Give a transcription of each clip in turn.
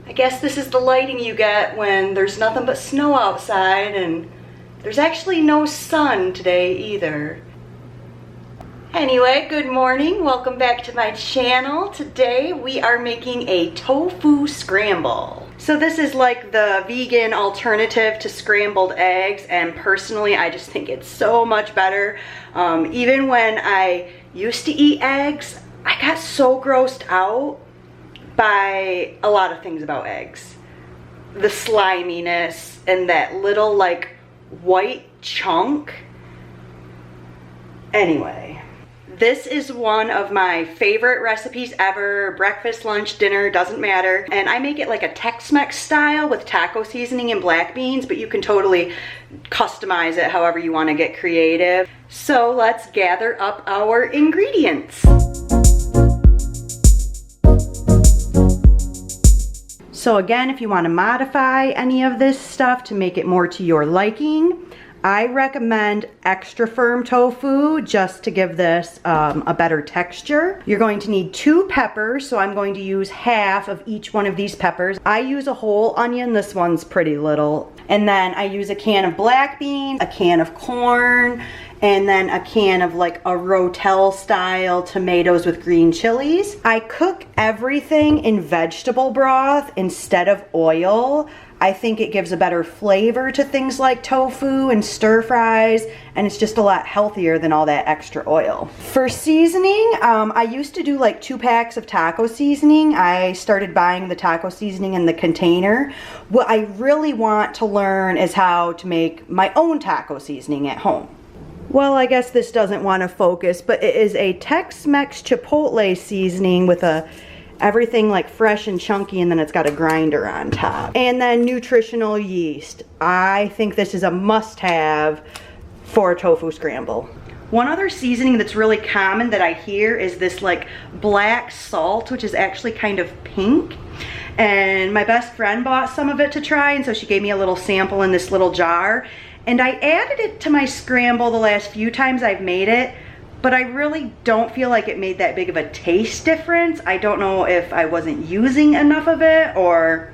I guess this is the lighting you get when there's nothing but snow outside and there's actually no sun today either. Anyway, good morning. Welcome back to my channel. Today we are making a tofu scramble. So this is like the vegan alternative to scrambled eggs, and personally I just think it's so much better. Even when I used to eat eggs, I got so grossed out by a lot of things about eggs. The sliminess and that little like white chunk. Anyway, this is one of my favorite recipes ever. Breakfast, lunch, dinner, doesn't matter. And I make it like a Tex-Mex style with taco seasoning and black beans, but you can totally customize it however you want to get creative. So let's gather up our ingredients. So again, if you want to modify any of this stuff to make it more to your liking, I recommend extra firm tofu just to give this a better texture. You're going to need 2 peppers, so I'm going to use half of each one of these peppers. I use a whole onion, this one's pretty little. And then I use a can of black beans, a can of corn, and then a can of like a Rotel style tomatoes with green chilies. I cook everything in vegetable broth instead of oil. I think it gives a better flavor to things like tofu and stir fries, and it's just a lot healthier than all that extra oil. For seasoning, I used to do like 2 packs of taco seasoning. I started buying the taco seasoning in the container. What I really want to learn is how to make my own taco seasoning at home. Well, I guess this doesn't want to focus, but it is a Tex-Mex chipotle seasoning with everything like fresh and chunky, and then it's got a grinder on top. And then nutritional yeast. I think this is a must-have for a tofu scramble. One other seasoning that's really common that I hear is this like black salt, which is actually kind of pink. And my best friend bought some of it to try, and so she gave me a little sample in this little jar. And I added it to my scramble the last few times I've made it, but I really don't feel like it made that big of a taste difference. I don't know if I wasn't using enough of it or...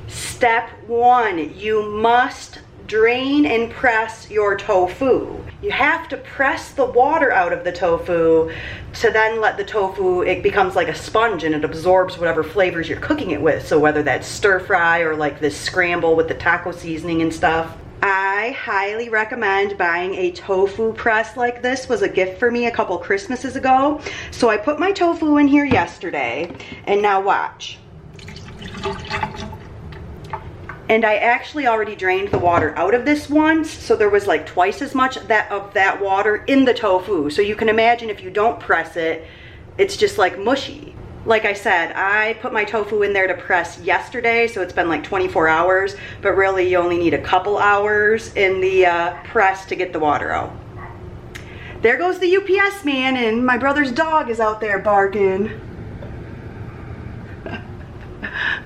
Step 1, you must drain and press your tofu. You have to press the water out of the tofu to then let the tofu, it becomes like a sponge and it absorbs whatever flavors you're cooking it with. So whether that's stir fry or like this scramble with the taco seasoning and stuff. I highly recommend buying a tofu press like this. Was a gift for me a couple Christmases ago. So I put my tofu in here yesterday, and now watch. And I actually already drained the water out of this once, so there was like twice as much of that water in the tofu. So you can imagine if you don't press it, it's just like mushy. Like I said, I put my tofu in there to press yesterday, so it's been like 24 hours, but really you only need a couple hours in the press to get the water out. There goes the UPS man, and my brother's dog is out there barking.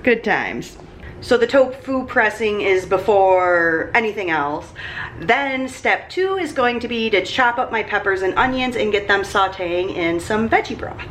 Good times. So the tofu pressing is before anything else. Then step 2 is going to be to chop up my peppers and onions and get them sauteing in some veggie broth.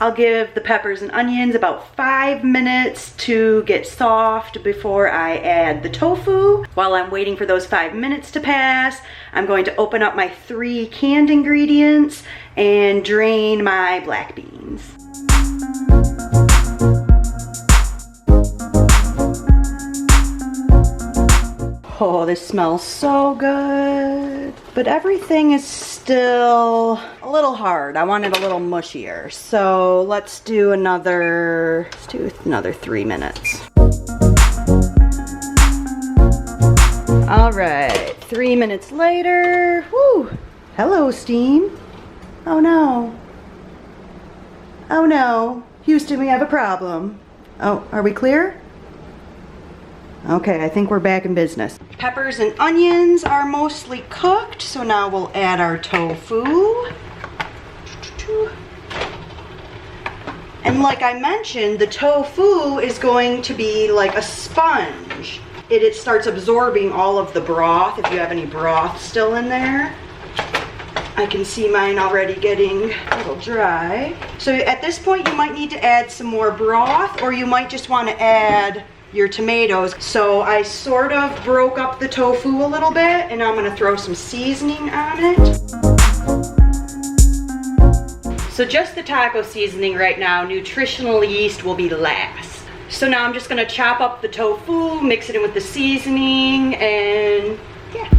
I'll give the peppers and onions about 5 minutes to get soft before I add the tofu. While I'm waiting for those 5 minutes to pass, I'm going to open up my 3 canned ingredients and drain my black beans. Oh, this smells so good. But everything is still a little hard. I want it a little mushier. So let's do another 3 minutes. All right, 3 minutes later. Woo! Hello, steam. Oh no. Oh no. Houston, we have a problem. Oh, are we clear? Okay, I think we're back in business. Peppers and onions are mostly cooked, so now we'll add our tofu. And like I mentioned, the tofu is going to be like a sponge. It starts absorbing all of the broth, if you have any broth still in there. I can see mine already getting a little dry. So at this point, you might need to add some more broth, or you might just want to add your tomatoes. So I sort of broke up the tofu a little bit, and I'm going to throw some seasoning on it. So just the taco seasoning right now. Nutritional yeast will be last. So now I'm just gonna chop up the tofu, mix it in with the seasoning, and yeah.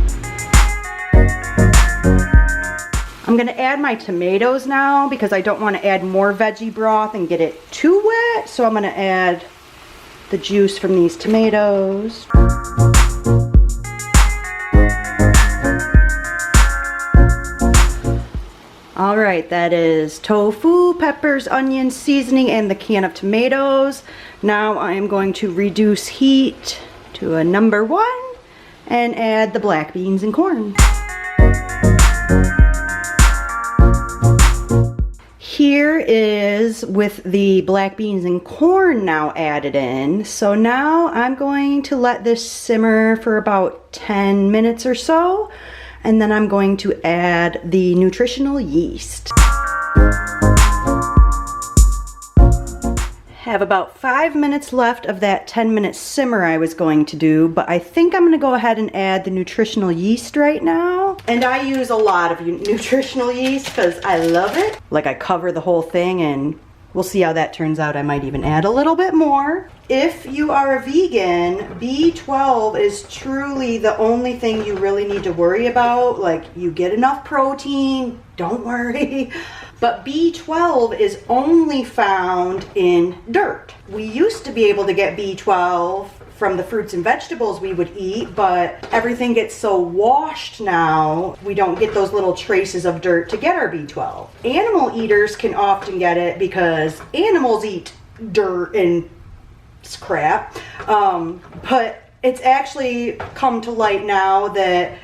I'm gonna add my tomatoes now because I don't want to add more veggie broth and get it too wet. So I'm gonna add the juice from these tomatoes. All right, that is tofu, peppers, onions, seasoning, and the can of tomatoes. Now I am going to reduce heat to a number 1 and add the black beans and corn. Here is with the black beans and corn now added in. So now I'm going to let this simmer for about 10 minutes or so. And then I'm going to add the nutritional yeast. Have about 5 minutes left of that 10-minute simmer I was going to do, but I think I'm gonna go ahead and add the nutritional yeast right now. And I use a lot of nutritional yeast because I love it. Like I cover the whole thing, and we'll see how that turns out. I might even add a little bit more. If you are a vegan, B12 is truly the only thing you really need to worry about. Like, you get enough protein, don't worry. But B12 is only found in dirt. We used to be able to get B12 from the fruits and vegetables we would eat, but everything gets so washed now, we don't get those little traces of dirt to get our B12. Animal eaters can often get it because animals eat dirt and crap, but it's actually come to light now that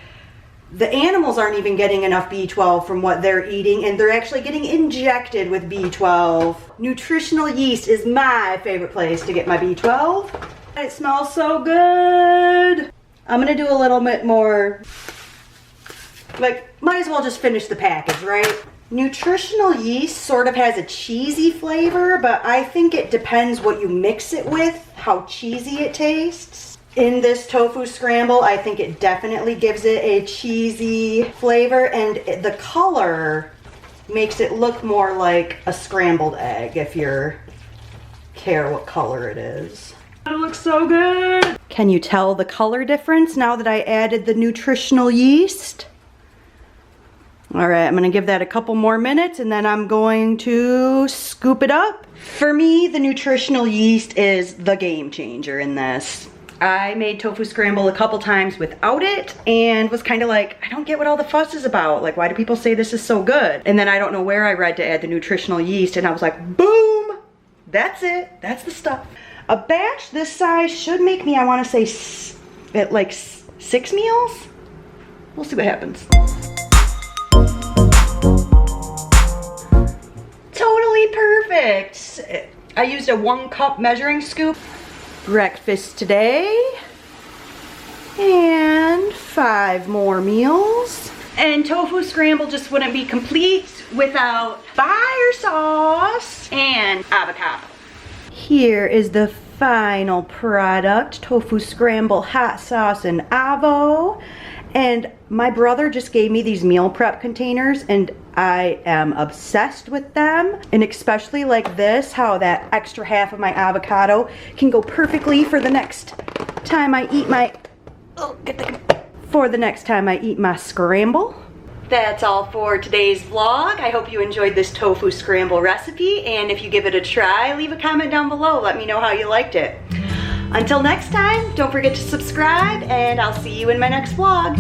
the animals aren't even getting enough B12 from what they're eating, and they're actually getting injected with B12. Nutritional yeast is my favorite place to get my B12. It smells so good. I'm gonna do a little bit more, like, might as well just finish the package, right? Nutritional yeast sort of has a cheesy flavor, but I think it depends what you mix it with, how cheesy it tastes. In this tofu scramble, I think it definitely gives it a cheesy flavor, and the color makes it look more like a scrambled egg if you care what color it is. It looks so good. Can you tell the color difference now that I added the nutritional yeast? All right, I'm gonna give that a couple more minutes and then I'm going to scoop it up. For me, the nutritional yeast is the game changer in this. I made tofu scramble a couple times without it and was kind of like, I don't get what all the fuss is about. Like, why do people say this is so good? And then I don't know where I read to add the nutritional yeast and I was like, boom, that's it, that's the stuff. A batch this size should make me, I wanna say, at like 6 meals? We'll see what happens. Totally perfect. I used a 1 cup measuring scoop. Breakfast today. And 5 more meals. And tofu scramble just wouldn't be complete without fire sauce and avocado. Here is the final product, tofu scramble, hot sauce, and avo. And my brother just gave me these meal prep containers and I am obsessed with them. And especially like this, how that extra half of my avocado can go perfectly for the next time I eat my, scramble. That's all for today's vlog. I hope you enjoyed this tofu scramble recipe, and if you give it a try, leave a comment down below. Let me know how you liked it. Until next time, don't forget to subscribe, and I'll see you in my next vlog.